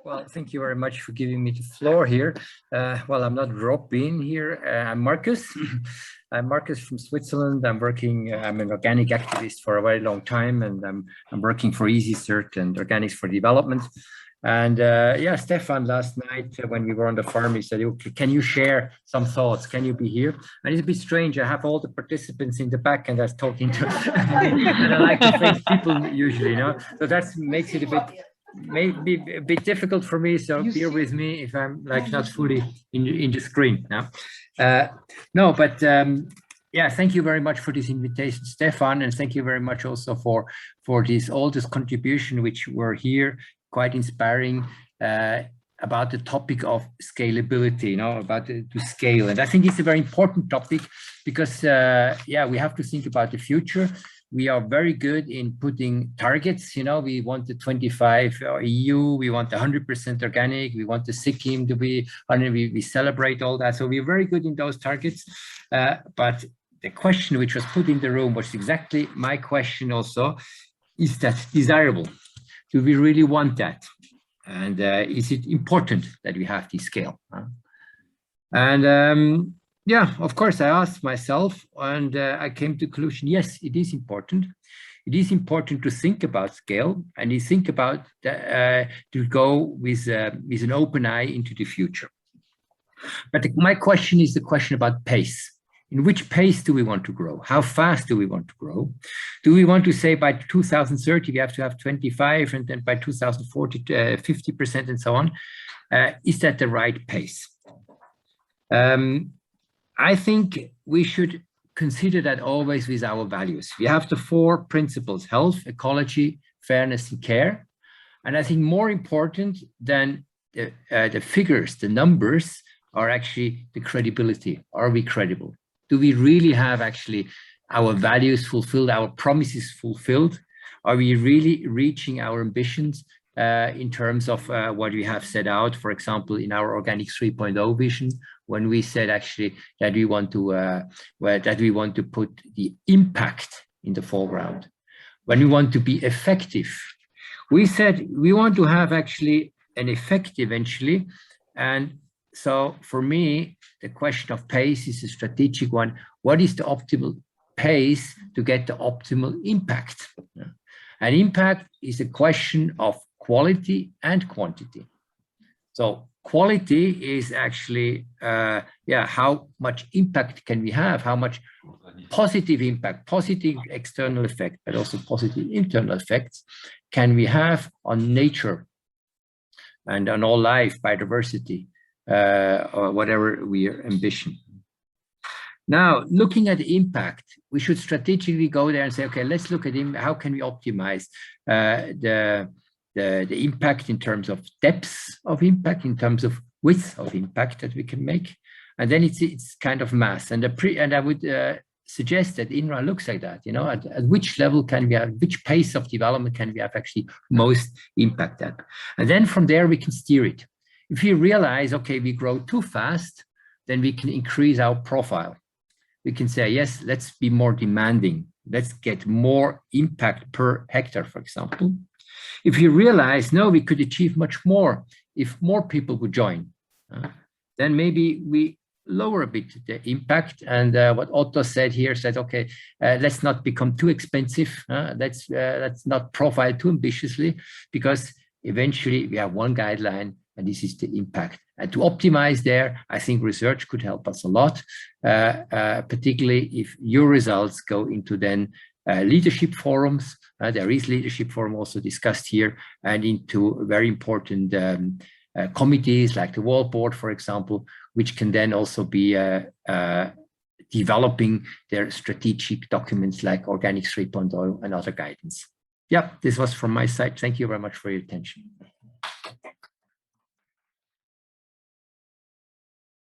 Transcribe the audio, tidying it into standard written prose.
Well, thank you very much for giving me the floor here. Well, I'm not Robin here. I'm Markus. I'm Markus from Switzerland. I'm an organic activist for a very long time, and I'm working for EasyCert and Organics for Development. And yeah, Stefan, last night when we were on the farm, he said, okay, can you share some thoughts? Can you be here? And it's a bit strange. I have all the participants in the back and I was talking to, and I like to face people usually, you know, so that makes it a bit, maybe a bit difficult for me. So bear with me if I'm like not fully in the screen now. No, but yeah, thank you very much for this invitation, Stefan, and thank you very much also for all this contribution which were here, quite inspiring about the topic of scalability, you know, about to scale. And I think it's a very important topic because, yeah, we have to think about the future. We are very good in putting targets, you know, we want the 25 EU, we want 100% organic, we want the Sikkim to be, and we celebrate all that. So we're very good in those targets. But the question which was put in the room was exactly my question also, is that desirable? Do we really want that? And is it important that we have this scale? And yeah, of course, I asked myself and I came to the conclusion, yes, it is important. It is important to think about scale and you think about to go with an open eye into the future. But my question is the question about pace. In which pace do we want to grow? How fast do we want to grow? Do we want to say by 2030 we have to have 25 and then by 2040 50% and so on? Is that the right pace? I think we should consider that always with our values. We have the 4 principles: health, ecology, fairness, and care. And I think more important than the figures, the numbers, are actually the credibility. Are we credible? Do we really have actually our values fulfilled, our promises fulfilled? Are we really reaching our ambitions in terms of what we have set out, for example, in our Organic 3.0 vision, when we said actually that we want to put the impact in the foreground, when we want to be effective. We said we want to have actually an effect eventually. And so for me, the question of pace is a strategic one. What is the optimal pace to get the optimal impact? And impact is a question of quality and quantity. So quality is actually, yeah, how much impact can we have? How much positive impact, positive external effect, but also positive internal effects can we have on nature and on all life, biodiversity, or whatever we ambition. Now, looking at the impact, we should strategically go there and say, okay, let's look at how can we optimize the impact in terms of depth of impact, in terms of width of impact that we can make, and then it's kind of mass. And I would suggest that INRAE looks like that. You know, at which level can we have, which pace of development can we have actually most impact at, and then from there we can steer it. If you realize, okay, we grow too fast, then we can increase our profile. We can say, yes, let's be more demanding. Let's get more impact per hectare, for example. If you realize, no, we could achieve much more if more people would join, then maybe we lower a bit the impact. And what Otto said here said, okay, let's not become too expensive. Let's not profile too ambitiously, because eventually we have one guideline, and this is the impact. And to optimize there, I think research could help us a lot, particularly if your results go into then leadership forums. There is leadership forum also discussed here, and into very important committees like the World Board, for example, which can then also be developing their strategic documents like Organic 3.0 and other guidance. Yeah, this was from my side. Thank you very much for your attention.